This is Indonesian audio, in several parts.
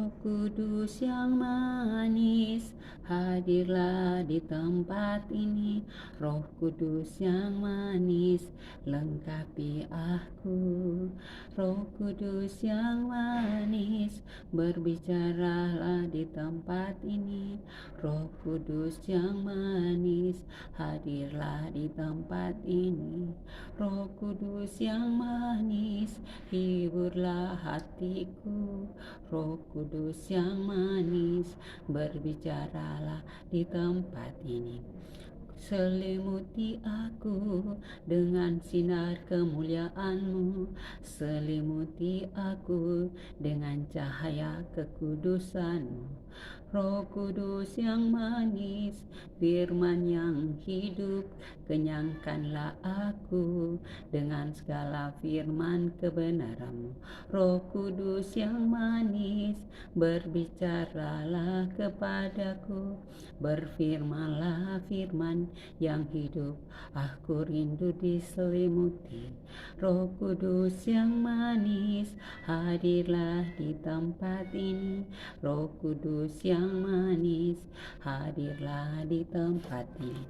Roh Kudus yang manis, hadirlah di tempat ini. Roh Kudus yang manis, lengkapi aku. Roh Kudus yang manis, berbicaralah di tempat ini. Roh Kudus yang manis, hadirlah di tempat ini. Roh Kudus yang manis, hiburlah hatiku. Roh Kudus yang manis, berbicaralah di tempat ini. Selimuti aku dengan sinar kemuliaan-Mu. Selimuti aku dengan cahaya kekudusan-Mu. Roh Kudus yang manis, firman yang hidup, kenyangkanlah aku dengan segala firman kebenaran-Mu. Roh Kudus yang manis, berbicaralah kepadaku, berfirmanlah firman yang hidup. Aku rindu diselimuti. Roh Kudus yang manis, hadirlah di tempat ini. Roh Kudus yang manis, hadirlah di tempat ini.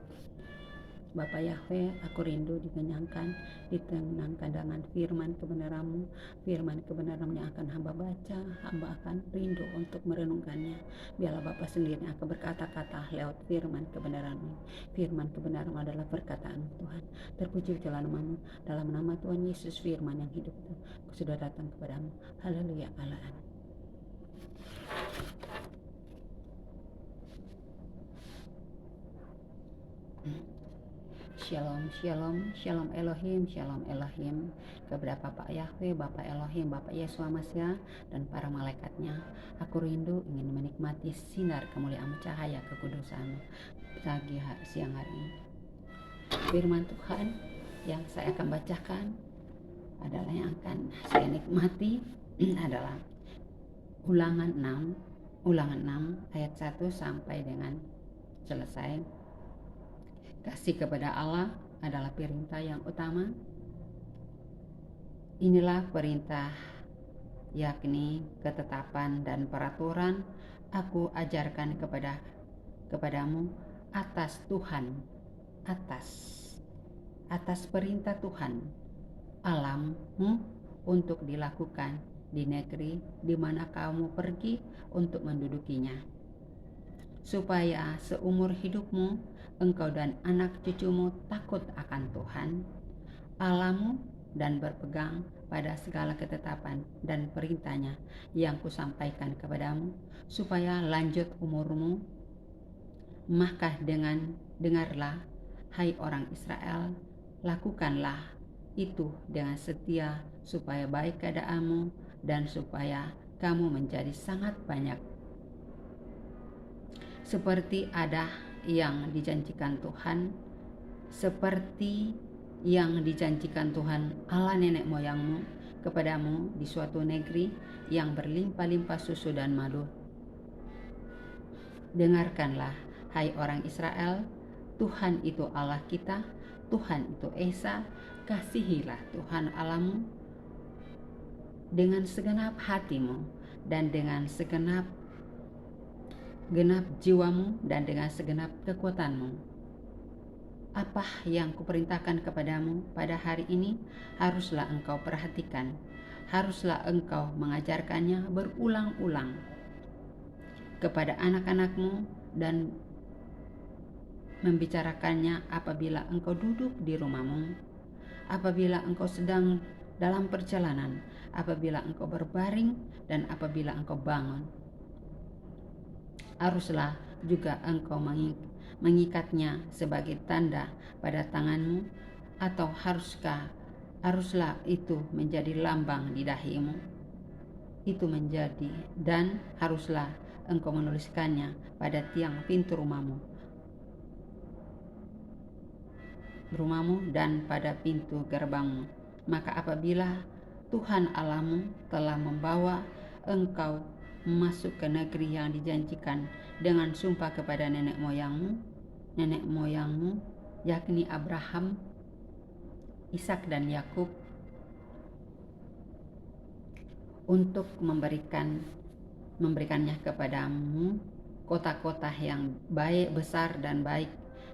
Bapa Yahweh, aku rindu dikenyangkan, ditenangkan dengan firman kebenaran-Mu. Firman kebenaran yang akan hamba baca, hamba akan rindu untuk merenungkannya. Biarlah Bapa sendiri yang akan berkata-kata lewat firman kebenaran-Mu. Firman kebenaran adalah perkataan Tuhan. Terpuji jalan nama-Mu, dalam nama Tuhan Yesus, firman yang hidup itu sudah datang kepadamu. Haleluya, Allah. Shalom, shalom, shalom Elohim, shalom Elohim. Kepada Bapak Yahweh, Bapak Elohim, Bapak Yesua Masya, dan para malaikatnya, aku rindu ingin menikmati sinar kemuliaan cahaya kekudusan pagi siang hari ini. Firman Tuhan yang saya akan bacakan adalah yang akan saya nikmati adalah Ulangan 6 ayat 1 sampai dengan selesai. Kasih kepada Allah adalah perintah yang utama. Inilah perintah, yakni ketetapan dan peraturan aku ajarkan kepadamu atas perintah Tuhan Allahmu untuk dilakukan di negeri di mana kamu pergi untuk mendudukinya, supaya seumur hidupmu engkau dan anak cucumu takut akan Tuhan Allahmu dan berpegang pada segala ketetapan dan perintahnya yang kusampaikan kepadamu, supaya lanjut umurmu. Maka dengarlah, hai orang Israel, lakukanlah itu dengan setia, supaya baik keadaanmu dan supaya kamu menjadi sangat banyak, seperti ada yang dijanjikan Tuhan, seperti yang dijanjikan Tuhan Allah nenek moyangmu kepadamu di suatu negeri yang berlimpah-limpah susu dan madu. Dengarkanlah, hai orang Israel, Tuhan itu Allah kita, Tuhan itu Esa. Kasihilah Tuhan Allahmu dengan segenap hatimu dan dengan segenap jiwamu dan dengan segenap kekuatanmu. Apa yang kuperintahkan kepadamu pada hari ini haruslah engkau perhatikan, haruslah engkau mengajarkannya berulang-ulang kepada anak-anakmu dan membicarakannya apabila engkau duduk di rumahmu, apabila engkau sedang dalam perjalanan, apabila engkau berbaring, dan apabila engkau bangun. Haruslah juga engkau mengikatnya sebagai tanda pada tanganmu, atau haruslah itu menjadi lambang di dahimu. Itu menjadi, dan haruslah engkau menuliskannya pada tiang pintu rumahmu dan pada pintu gerbangmu. Maka apabila Tuhan Allahmu telah membawa engkau masuk ke negeri yang dijanjikan dengan sumpah kepada nenek moyangmu, yakni Abraham, Ishak dan Yakub, untuk memberikannya kepadamu kota-kota yang baik, besar dan baik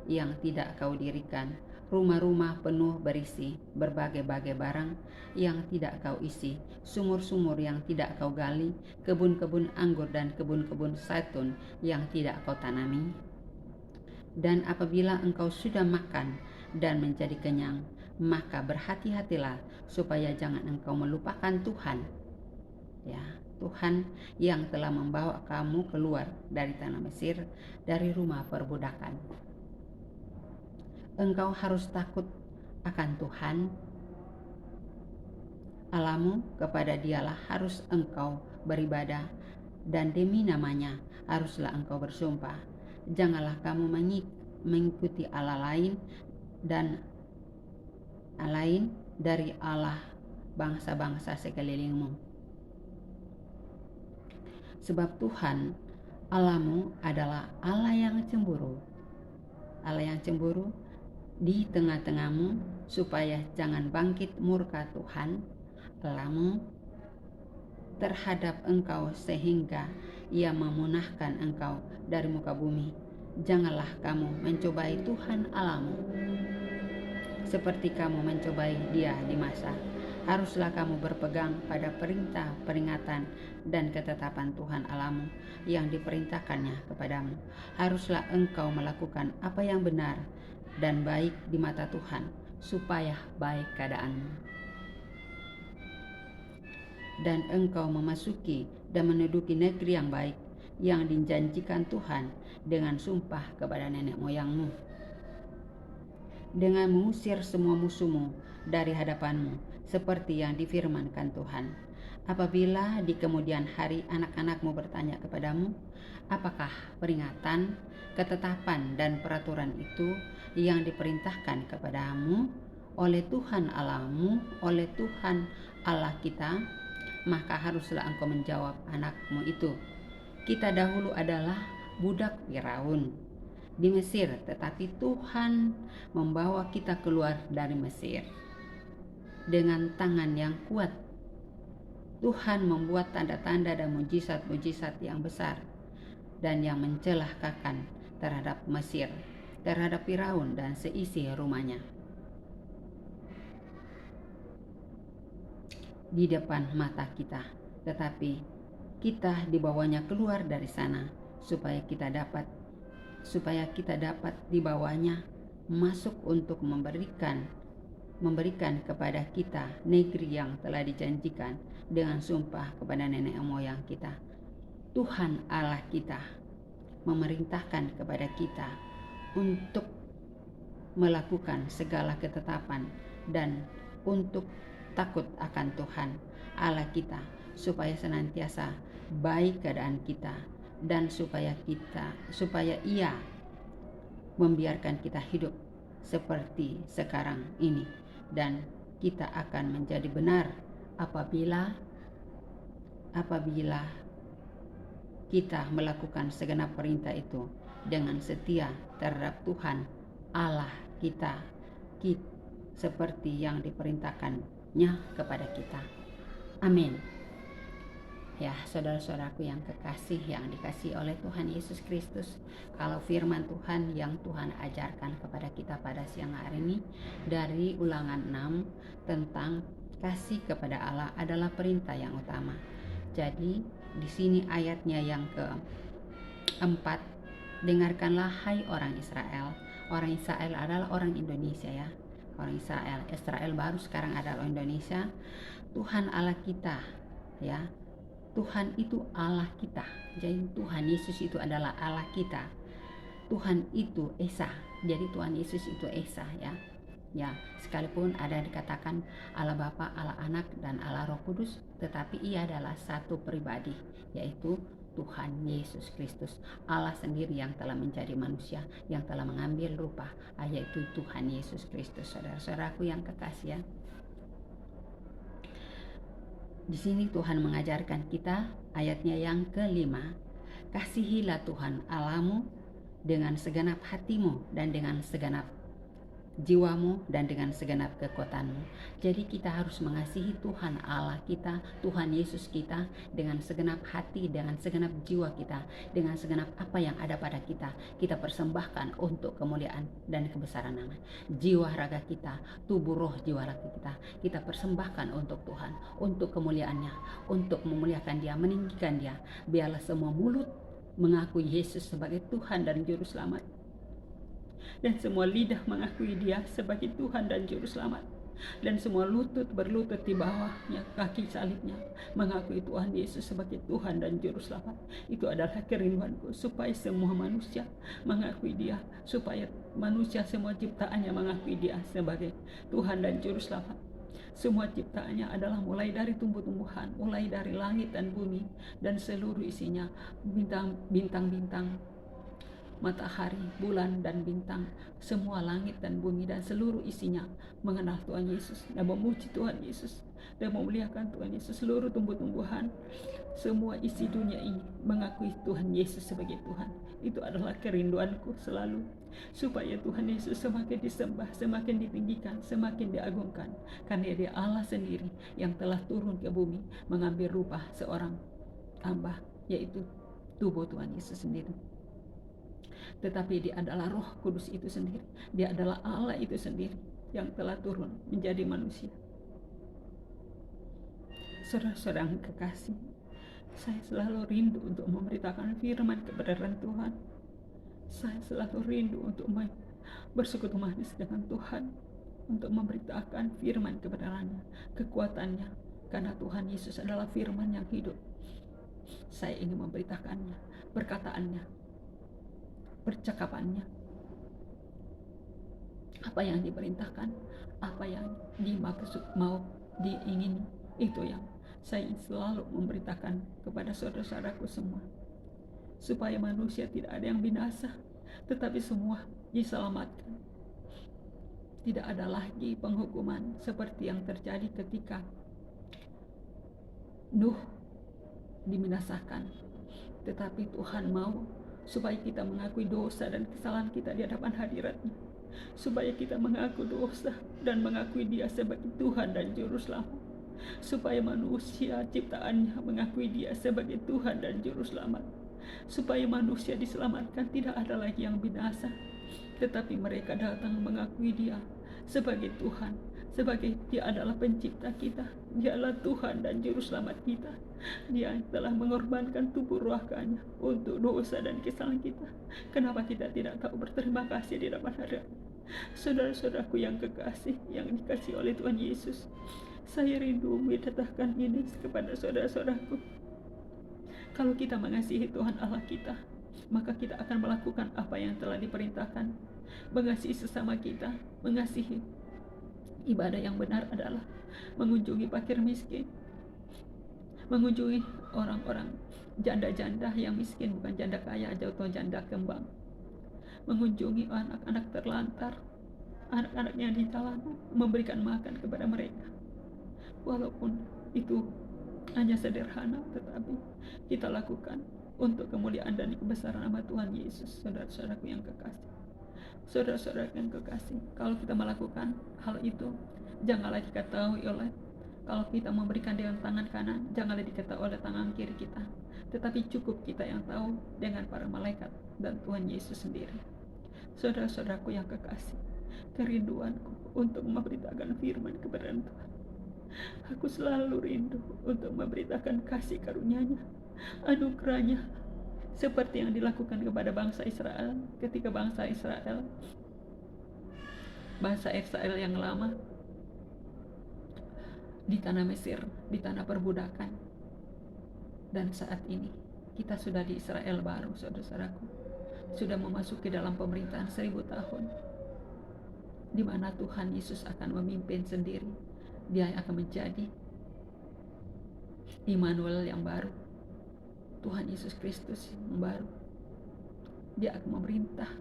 yang tidak kau dirikan, rumah-rumah penuh berisi berbagai-bagai barang yang tidak kau isi, sumur-sumur yang tidak kau gali, kebun-kebun anggur dan kebun-kebun zaitun yang tidak kau tanami. Dan apabila engkau sudah makan dan menjadi kenyang, maka berhati-hatilah supaya jangan engkau melupakan Tuhan, ya, Tuhan yang telah membawa kamu keluar dari tanah Mesir, dari rumah perbudakan. Engkau harus takut akan Tuhan Allahmu, kepada Dialah harus engkau beribadah, dan demi namanya haruslah engkau bersumpah. Janganlah kamu mengikuti Allah lain dan lain dari Allah bangsa-bangsa sekelilingmu. Sebab Tuhan Allahmu adalah Allah yang cemburu. Allah yang cemburu di tengah-tengahmu, supaya jangan bangkit murka Tuhan Allahmu terhadap engkau sehingga Ia memunahkan engkau dari muka bumi. Janganlah kamu mencobai Tuhan Allahmu seperti kamu mencobai Dia di masa. Haruslah kamu berpegang pada perintah, peringatan, dan ketetapan Tuhan Allahmu yang diperintahkannya kepadamu. Haruslah engkau melakukan apa yang benar dan baik di mata Tuhan, supaya baik keadaanmu. Dan engkau memasuki dan menduduki negeri yang baik yang dijanjikan Tuhan dengan sumpah kepada nenek moyangmu, dengan mengusir semua musuhmu dari hadapanmu, seperti yang difirmankan Tuhan. Apabila di kemudian hari anak-anakmu bertanya kepadamu, apakah peringatan, ketetapan, dan peraturan itu yang diperintahkan kepadamu oleh Tuhan Allahmu, oleh Tuhan Allah kita, maka haruslah engkau menjawab anakmu itu, kita dahulu adalah budak Firaun di Mesir, tetapi Tuhan membawa kita keluar dari Mesir dengan tangan yang kuat. Tuhan membuat tanda-tanda dan mujizat-mujizat yang besar dan yang mencelakakan terhadap Mesir, terhadap Firaun dan seisi rumahnya, di depan mata kita. Tetapi kita dibawanya keluar dari sana supaya kita dapat dibawanya masuk untuk memberikan kepada kita negeri yang telah dijanjikan dengan sumpah kepada nenek moyang kita. Tuhan Allah kita memerintahkan kepada kita untuk melakukan segala ketetapan dan untuk takut akan Tuhan Allah kita, supaya senantiasa baik keadaan kita, dan supaya Ia membiarkan kita hidup seperti sekarang ini, dan kita akan menjadi benar apabila kita melakukan segenap perintah itu dengan setia terhadap Tuhan Allah kita seperti yang diperintahkannya kepada kita. Amin. Ya, saudara-saudaraku yang kekasih, yang dikasihi oleh Tuhan Yesus Kristus, kalau firman Tuhan yang Tuhan ajarkan kepada kita pada siang hari ini dari Ulangan 6 tentang kasih kepada Allah adalah perintah yang utama. Jadi di sini ayatnya yang keempat, dengarkanlah hai orang Israel. Orang Israel adalah orang Indonesia, ya. Orang Israel baru sekarang adalah Indonesia. Tuhan Allah kita, ya. Tuhan itu Allah kita. Jadi Tuhan Yesus itu adalah Allah kita. Tuhan itu Esa. Jadi Tuhan Yesus itu Esa, ya. Ya, sekalipun ada dikatakan Allah Bapa, Allah Anak, dan Allah Roh Kudus, tetapi Ia adalah satu pribadi, yaitu Tuhan Yesus Kristus. Allah sendiri yang telah menjadi manusia, yang telah mengambil rupa, yaitu Tuhan Yesus Kristus. Saudara-saudaraku yang kekasih, ya. Di sini Tuhan mengajarkan kita, ayatnya yang kelima, kasihilah Tuhan Allahmu dengan segenap hatimu dan dengan segenap jiwamu dan dengan segenap kekuatanmu. Jadi kita harus mengasihi Tuhan Allah kita, Tuhan Yesus kita dengan segenap hati, dengan segenap jiwa kita, dengan segenap apa yang ada pada kita. Kita persembahkan untuk kemuliaan dan kebesaran nama. Jiwa raga kita, tubuh roh jiwa raga kita persembahkan untuk Tuhan, untuk kemuliaannya, untuk memuliakan Dia, meninggikan Dia. Biarlah semua mulut mengakui Yesus sebagai Tuhan dan Juru Selamat, dan semua lidah mengakui Dia sebagai Tuhan dan Juru Selamat, dan semua lutut berlutut di bawahnya kaki salibnya mengakui Tuhan Yesus sebagai Tuhan dan Juru Selamat. Itu adalah kerinduanku, supaya semua manusia mengakui Dia, supaya manusia semua ciptaannya mengakui Dia sebagai Tuhan dan Juru Selamat. Semua ciptaannya adalah mulai dari tumbuh-tumbuhan, mulai dari langit dan bumi dan seluruh isinya, bintang-bintang, matahari, bulan, dan bintang, semua langit dan bumi dan seluruh isinya mengenal Tuhan Yesus dan memuji Tuhan Yesus dan memuliakan Tuhan Yesus. Seluruh tumbuh-tumbuhan, semua isi dunia ini mengakui Tuhan Yesus sebagai Tuhan. Itu adalah kerinduanku selalu, supaya Tuhan Yesus semakin disembah, semakin ditinggikan, semakin diagungkan, karena Dia Allah sendiri yang telah turun ke bumi mengambil rupa seorang hamba, yaitu tubuh Tuhan Yesus sendiri. Tetapi Dia adalah Roh Kudus itu sendiri, Dia adalah Allah itu sendiri yang telah turun menjadi manusia. Saudara-saudara yang kekasih, saya selalu rindu untuk memberitakan firman kebenaran Tuhan. Saya selalu rindu untuk bersekutu manis dengan Tuhan, untuk memberitakan firman kebenarannya, kekuatannya, karena Tuhan Yesus adalah firman yang hidup. Saya ingin memberitakannya, perkataannya, percakapannya, apa yang diperintahkan, apa yang dimaksud mau diingini, itu yang saya selalu memberitakan kepada saudara-saudaraku semua, supaya manusia tidak ada yang binasa, tetapi semua diselamatkan. Tidak ada lagi penghukuman seperti yang terjadi ketika Nuh dibinasakan, tetapi Tuhan mau supaya kita mengakui dosa dan kesalahan kita di hadapan hadirat-Nya, supaya kita mengaku dosa dan mengakui Dia sebagai Tuhan dan Juru Selamat, supaya manusia ciptaannya mengakui Dia sebagai Tuhan dan Juru Selamat, supaya manusia diselamatkan, tidak ada lagi yang binasa, tetapi mereka datang mengakui Dia sebagai Tuhan, sebagai Dia adalah pencipta kita, Dia adalah Tuhan dan Juru Selamat kita. Dia telah mengorbankan tubuh rohanya untuk dosa dan kesalahan kita. Kenapa kita tidak tahu berterima kasih di depan hadirat? Saudara-saudaraku yang kekasih, yang dikasihi oleh Tuhan Yesus, saya rindu mendatangkan ini kepada saudara-saudaraku. Kalau kita mengasihi Tuhan Allah kita, maka kita akan melakukan apa yang telah diperintahkan. Mengasihi sesama kita, mengasihi. Ibadah yang benar adalah mengunjungi fakir miskin, mengunjungi orang-orang janda-janda yang miskin, bukan janda kaya atau janda kembang, mengunjungi anak-anak terlantar, anak-anak yang di jalanan, memberikan makan kepada mereka. Walaupun itu hanya sederhana, tetapi kita lakukan untuk kemuliaan dan kebesaran nama Tuhan Yesus. Saudara-saudaraku yang kekasih, saudara-saudara yang kekasih, kalau kita melakukan hal itu, janganlah diketahui oleh, kalau kita memberikan dengan tangan kanan, janganlah diketahui oleh tangan kiri kita, tetapi cukup kita yang tahu dengan para malaikat dan Tuhan Yesus sendiri. Saudara-saudaraku yang kekasih, kerinduanku untuk memberitakan firman kebenaran Tuhan. Aku selalu rindu untuk memberitakan kasih karunia-Nya, anugerah-Nya, seperti yang dilakukan kepada bangsa Israel ketika bangsa Israel yang lama di tanah Mesir, di tanah perbudakan. Dan saat ini kita sudah di Israel baru, saudara-saudaraku, sudah memasuki dalam pemerintahan 1000 tahun, di mana Tuhan Yesus akan memimpin sendiri. Dia akan menjadi Immanuel yang baru, Tuhan Yesus Kristus yang baru. Dia akan memerintah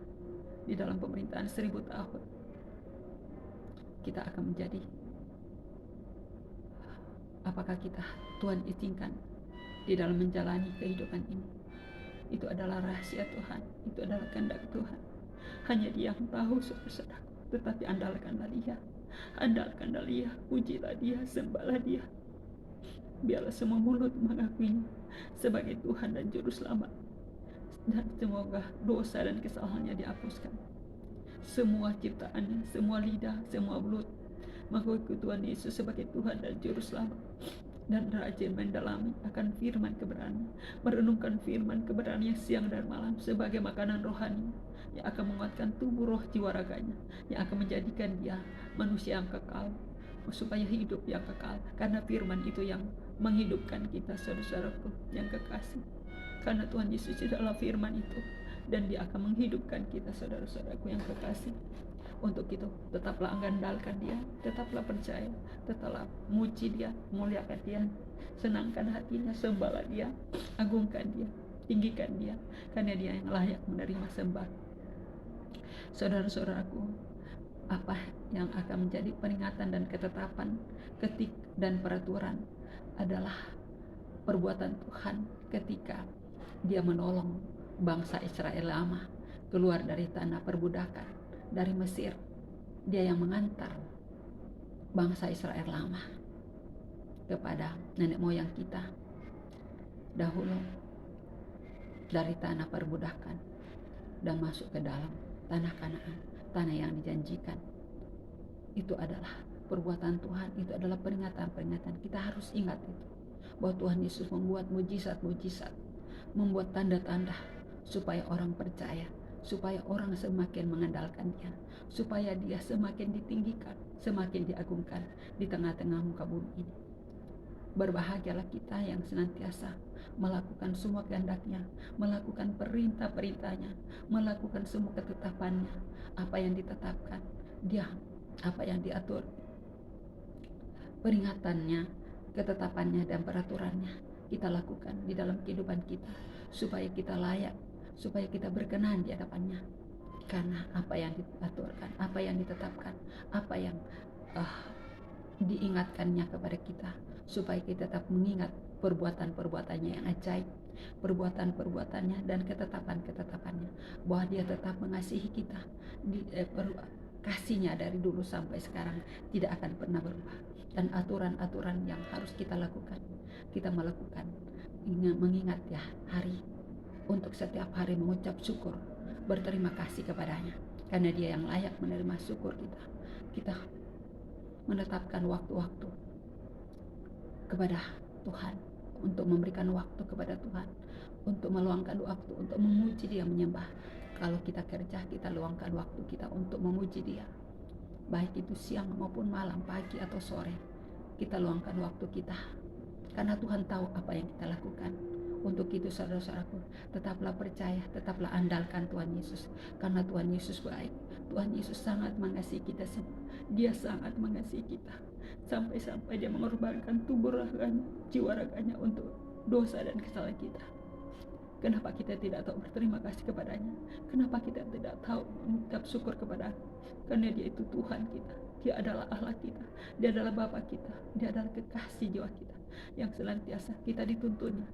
di dalam pemerintahan 1000 tahun. Kita akan menjadi, apakah kita Tuhan izinkan di dalam menjalani kehidupan ini? Itu adalah rahasia Tuhan, itu adalah kehendak Tuhan. Hanya Dia yang tahu, saudara-saudara. tetapi andalkanlah dia. Andalkanlah dia, pujilah dia, sembahlah dia. Biarlah semua mulut mengakuinya sebagai Tuhan dan Juru Selamat. Dan semoga dosa dan kesalahannya dihapuskan. Semua ciptaannya, semua lidah, semua mulut mengakui Tuhan Yesus sebagai Tuhan dan Juru Selamat. Dan rajin mendalami akan firman kebenaran, merenungkan firman kebenarannya siang dan malam sebagai makanan rohani yang akan menguatkan tubuh roh jiwa raganya, yang akan menjadikan dia manusia yang kekal, supaya hidup yang kekal. Karena firman itu yang menghidupkan kita, saudara-saudaraku yang kekasih. Karena Tuhan Yesus adalah firman itu, dan dia akan menghidupkan kita, saudara-saudaraku yang kekasih. Untuk itu tetaplah andalkan dia, tetaplah percaya, tetaplah muji dia, muliakan dia, senangkan hatinya, sembahlah dia, agungkan dia, tinggikan dia, karena dia yang layak menerima sembah. Saudara-saudaraku, apa yang akan menjadi peringatan dan ketetapan, ketik dan peraturan adalah perbuatan Tuhan ketika dia menolong bangsa Israel lama keluar dari tanah perbudakan dari Mesir. Dia yang mengantar bangsa Israel lama kepada nenek moyang kita dahulu dari tanah perbudakan dan masuk ke dalam tanah Kanaan, tanah yang dijanjikan. Itu adalah perbuatan Tuhan, itu adalah peringatan-peringatan. Kita harus ingat itu, bahwa Tuhan Yesus membuat mujizat-mujizat, membuat tanda-tanda supaya orang percaya, supaya orang semakin mengandalkan dia, supaya dia semakin ditinggikan, semakin diagungkan di tengah-tengah muka bumi ini. Berbahagialah kita yang senantiasa melakukan semua kehendaknya, melakukan perintah-perintahnya, melakukan semua ketetapannya, apa yang ditetapkan dia, apa yang diatur, peringatannya, ketetapannya dan peraturannya kita lakukan di dalam kehidupan kita, supaya kita layak, supaya kita berkenan di hadapannya. Karena apa yang diaturkan, apa yang ditetapkan, apa yang diingatkannya kepada kita, supaya kita tetap mengingat perbuatan-perbuatannya yang ajaib, perbuatan-perbuatannya dan ketetapan-ketetapannya, bahwa dia tetap mengasihi kita. Kasihnya dari dulu sampai sekarang tidak akan pernah berubah. Dan aturan-aturan yang harus kita lakukan, kita melakukan, mengingat ya hari, untuk setiap hari mengucap syukur, berterima kasih kepadanya, karena dia yang layak menerima syukur kita. Kita menetapkan waktu-waktu kepada Tuhan, untuk memberikan waktu kepada Tuhan, untuk meluangkan waktu untuk memuji dia, menyembah. Kalau kita kerja, kita luangkan waktu kita untuk memuji dia, baik itu siang maupun malam, pagi atau sore. Kita luangkan waktu kita, karena Tuhan tahu apa yang kita lakukan. Untuk itu saudara-saudaraku, tetaplah percaya, tetaplah andalkan Tuhan Yesus, karena Tuhan Yesus baik. Tuhan Yesus sangat mengasihi kita semua. Dia sangat mengasihi kita, sampai-sampai dia mengorbankan tubuh raganya, jiwa raganya untuk dosa dan kesalahan kita. Kenapa kita tidak tahu berterima kasih kepadanya? Kenapa kita tidak tahu mengucap syukur kepada? Karena dia itu Tuhan kita, dia adalah Allah kita, dia adalah Bapa kita, dia adalah kekasih jiwa kita, yang senantiasa kita dituntunnya,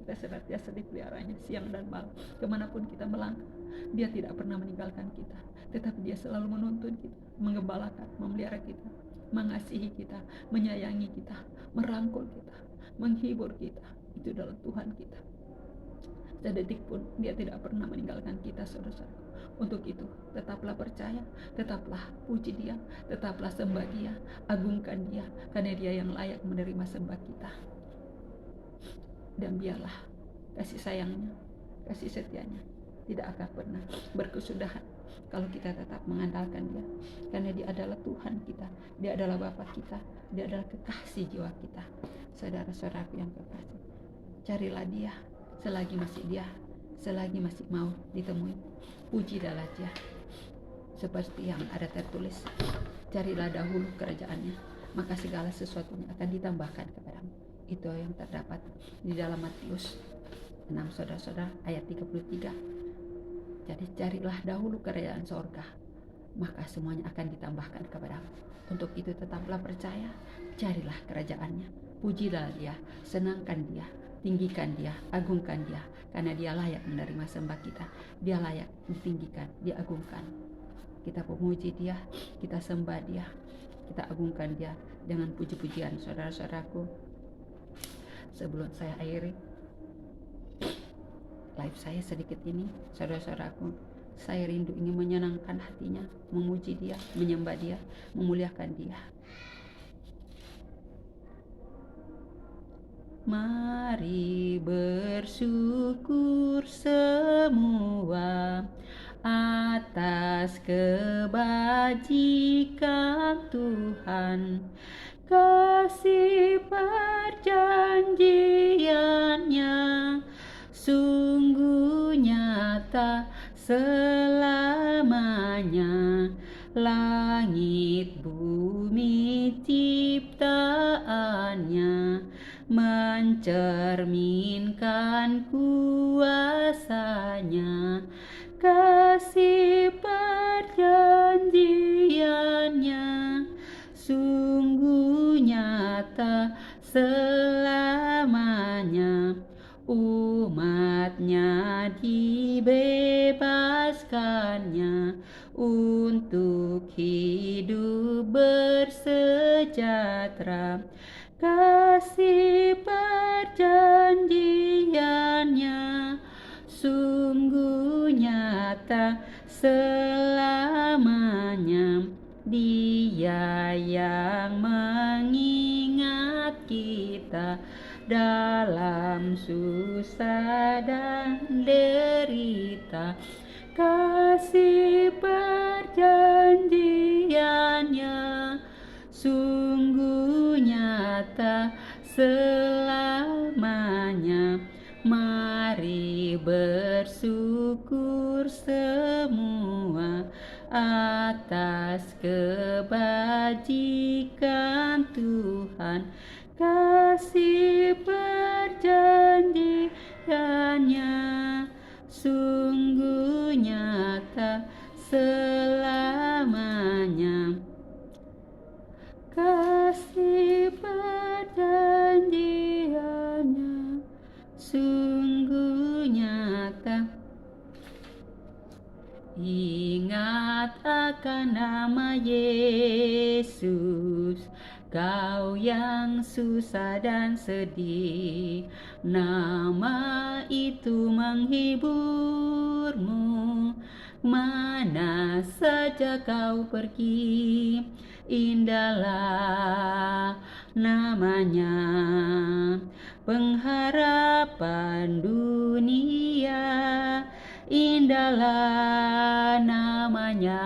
kita senantiasa dipeliharanya siang dan malam. Kemanapun kita melangkah, dia tidak pernah meninggalkan kita, tetapi dia selalu menuntun kita, menggembalakan, memelihara kita, mengasihi kita, menyayangi kita, merangkul kita, menghibur kita. Itu adalah Tuhan kita. Sedetik pun dia tidak pernah meninggalkan kita, saudara-saudara. Untuk itu tetaplah percaya, tetaplah puji dia, tetaplah sembah dia, agungkan dia, karena dia yang layak menerima sembah kita. Dan biarlah kasih sayangnya, kasih setianya tidak akan pernah berkesudahan kalau kita tetap mengandalkan dia, karena dia adalah Tuhan kita, dia adalah Bapa kita, dia adalah kekasih jiwa kita. Saudara-saudaraku yang kekasih, carilah dia selagi masih dia, selagi masih mau ditemui. Pujilah dia, seperti yang ada tertulis, carilah dahulu kerajaannya, maka segala sesuatunya akan ditambahkan kepadamu. Itu yang terdapat di dalam Matius 6, saudara-saudara, ayat 33. Jadi carilah dahulu kerajaan sorga, maka semuanya akan ditambahkan kepadamu. Untuk itu tetaplah percaya, carilah kerajaannya, pujilah dia, senangkan dia, tinggikan dia, agungkan dia, karena dia layak menerima sembah kita, dia layak ditinggikan, diagungkan. kita memuji Dia, kita sembah Dia, kita agungkan Dia dengan puji-pujian. Saudara-saudaraku, sebelum saya akhiri live saya sedikit ini, saudara-saudaraku, saya rindu ingin menyenangkan hatinya, memuji Dia, menyembah Dia, memuliakan Dia. Mari bersyukur semua atas kebajikan Tuhan, kasih perjanjiannya sungguh nyata selamanya. Langit bumi ciptaannya mencerminkan kuasanya, kasih perjanjiannya sungguh nyata selamanya. Umatnya dibebaskannya untuk hidup bersejahtera, kasih perjanjiannya sungguh nyata selamanya. Dia yang mengingat kita dalam susah dan derita, kasih perjanjiannya sungguh nyata selamanya. Mari bersyukur semua atas kebajikan Tuhan, kasih perjanjiannya sungguh nyata selamanya. Kasih perjanjiannya sungguh nyata. Ingat akan nama Yesus, kau yang susah dan sedih. Nama itu menghiburmu, mana saja kau pergi. Indahlah namanya, pengharapan dunia. Indahlah namanya,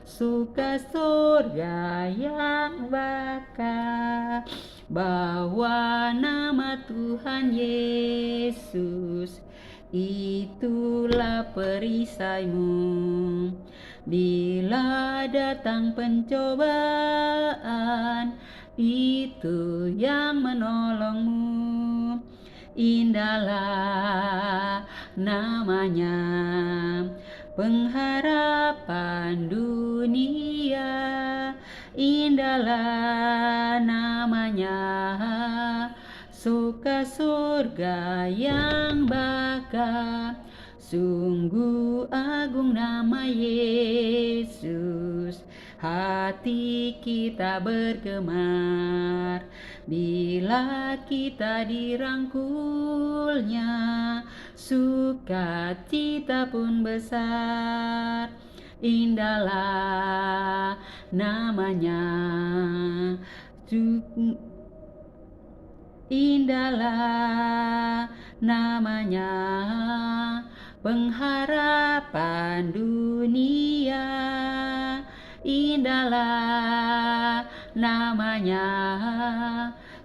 suka surga yang bakal. Bahwa nama Tuhan Yesus, itulah perisaimu. Bila datang pencobaan, itu yang menolongmu. Indahlah namanya, pengharapan dunia. Indahlah namanya, suka surga yang bakal. Sungguh agung nama Yesus, hati kita bergemar bila kita dirangkulnya, sukacita pun besar. Indahlah namanya, indahlah namanya, pengharapan dunia. Indahlah namanya,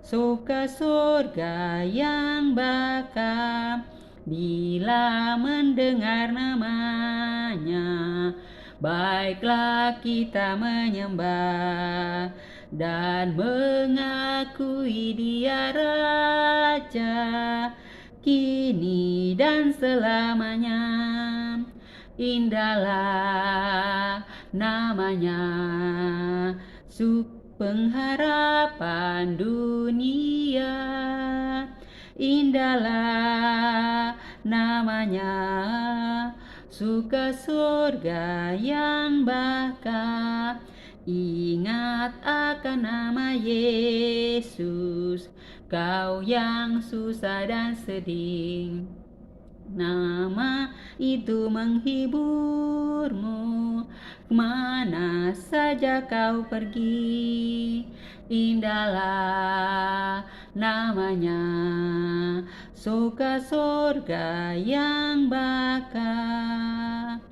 suka surga yang bakal. Bila mendengar namanya, baiklah kita menyembah dan mengakui Dia Raja, kini dan selamanya. Indahlah namanya, pengharapan dunia. Indahlah namanya, suka surga yang bakal. Ingat akan nama Yesus, kau yang susah dan sedih. Nama itu menghiburmu, kemana saja kau pergi. Indahlah namanya, suka surga yang bakal.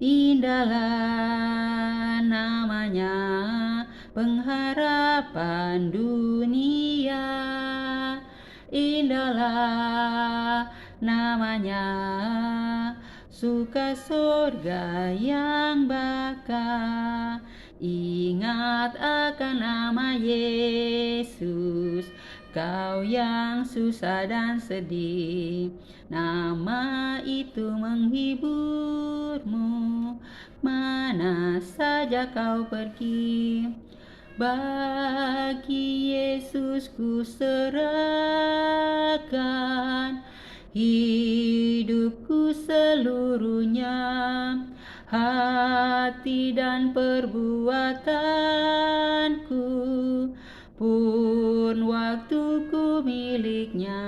Indahlah namanya, pengharapan dunia. Indahlah namanya, suka surga yang bakal. Ingat akan nama Yesus, kau yang susah dan sedih. Nama itu menghiburmu, mana saja kau pergi. Bagi Yesus ku serahkan hidupku seluruhnya, hati dan perbuatanku pun waktuku miliknya.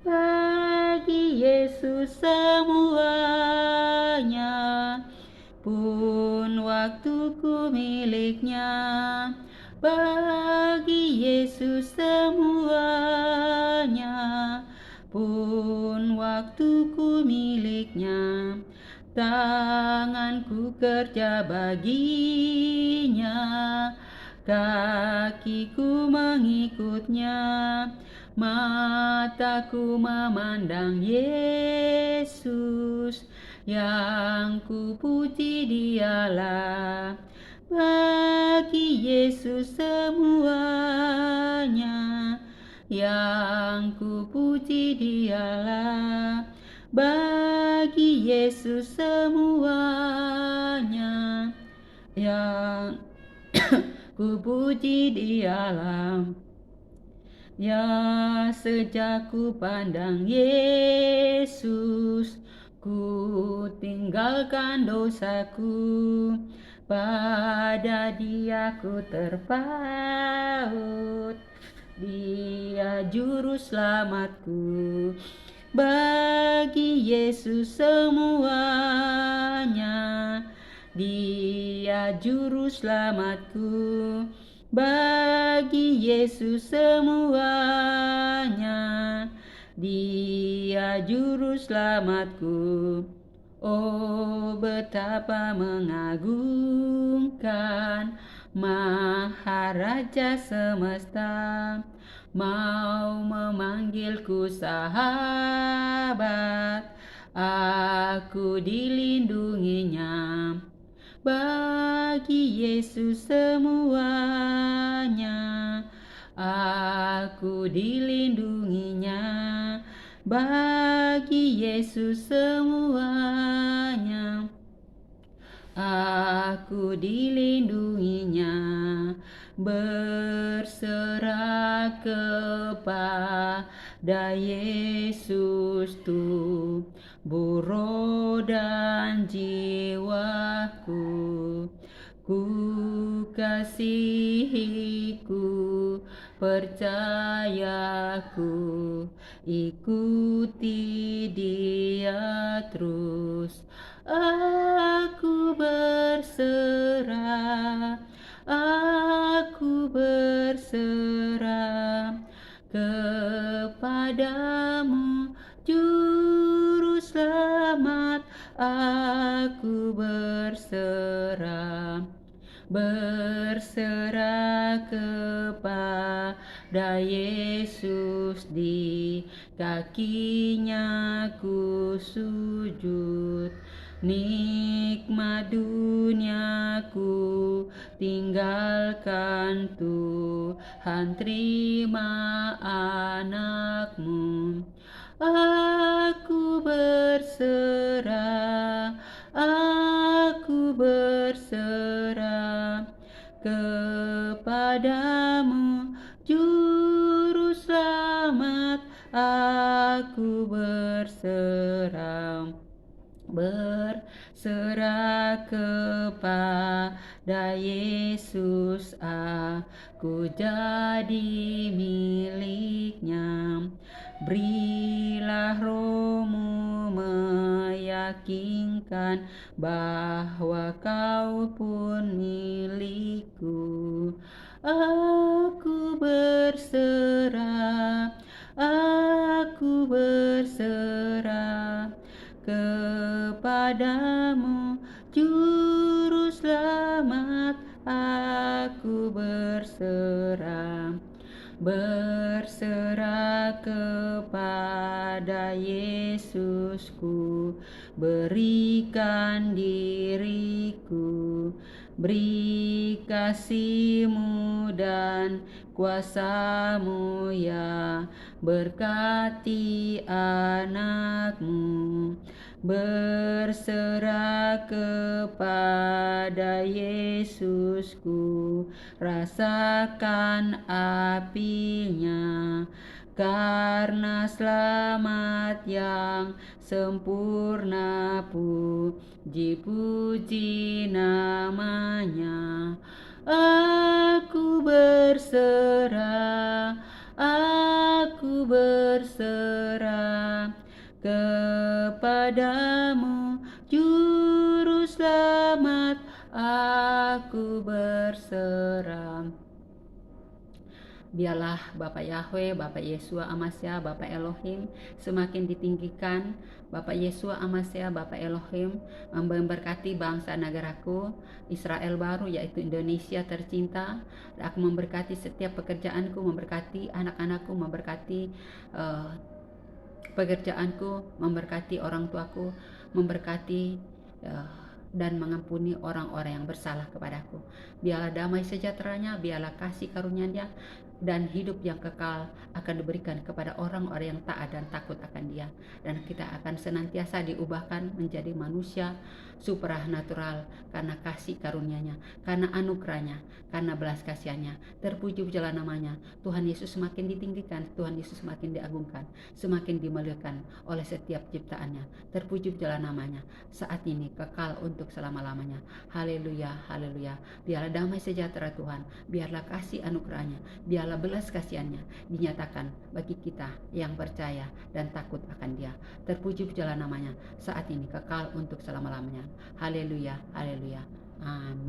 Bagi Yesus semuanya, pun waktuku miliknya. Bagi Yesus semuanya, pun waktuku miliknya. Tanganku kerja baginya, kakiku mengikutnya, mataku memandang Yesus, yang ku puji Dialah. Bagi Yesus semuanya, yang ku puji Dialah. Bagi Yesus semuanya, yang ku puji Dialah. Ya, sejak ku pandang Yesus, ku tinggalkan dosaku, pada Dia ku terpaut, Dia juru selamatku. Bagi Yesus semuanya, Dia juru selamatku. Bagi Yesus semuanya, Dia juru selamatku. Oh, betapa mengagumkan Maharaja semesta, mau memanggilku sahabat, aku dilindunginya. Bagi Yesus semuanya, aku dilindunginya. Bagi Yesus semuanya, aku dilindunginya. Berserah kepada Yesus tubuh, roh dan jiwaku. Ku kasihiku, percayaku, ikuti Dia terus. Aku berserah, aku berserah kepadamu, Juru Selamat. Aku berserah, berserah kepada Yesus, di kakinya ku sujud. Nikmat dunia ku tinggalkan, Tuhan terima anakmu. Aku berserah, aku berserah kepadamu, Juru Selamat. Aku berserah, Berserah kepada Yesus, aku jadi miliknya. Berilah rohmu meyakinkan bahwa kau pun milikku. Aku berserah, aku berserah kepadamu, Juru Selamat. Aku berserah, berserah kepada Yesusku, berikan diriku, beri kasih-Mu dan kuasa-Mu, ya, berkati anak-Mu. Berserah kepada Yesusku, rasakan apinya, karena selamat yang sempurna, puji-puji namanya. Aku berserah, aku berserah kepadamu, Juru Selamat. Aku berserah. Biarlah Bapak Yahweh, Bapak Yeshua Amasya, Bapak Elohim semakin ditinggikan. Bapak Yeshua Amasya, Bapak Elohim memberkati bangsa negaraku Israel baru, yaitu Indonesia tercinta. Aku memberkati setiap pekerjaanku, memberkati anak-anakku, memberkati pekerjaanku, memberkati orang tuaku, memberkati dan mengampuni orang-orang yang bersalah kepadaku. Biarlah damai sejahteranya, biarlah kasih karunia-Nya dan hidup yang kekal akan diberikan kepada orang-orang yang taat dan takut akan Dia. Dan kita akan senantiasa diubahkan menjadi manusia supranatural karena kasih karunia-Nya, karena anugerah-Nya, karena belas kasihan-Nya. Terpuji-pujilah namanya. Tuhan Yesus semakin ditinggikan, Tuhan Yesus semakin diagungkan, semakin dimuliakan oleh setiap ciptaannya. Terpuji-pujilah namanya saat ini, kekal untuk selama-lamanya. Haleluya, haleluya. Biarlah damai sejahtera Tuhan, biarlah kasih anugerah-Nya, biarlah belas kasihan-Nya dinyatakan bagi kita yang percaya dan takut akan Dia. Terpuji-pujilah namanya saat ini, kekal untuk selama-lamanya. Haleluya, haleluya. Amin.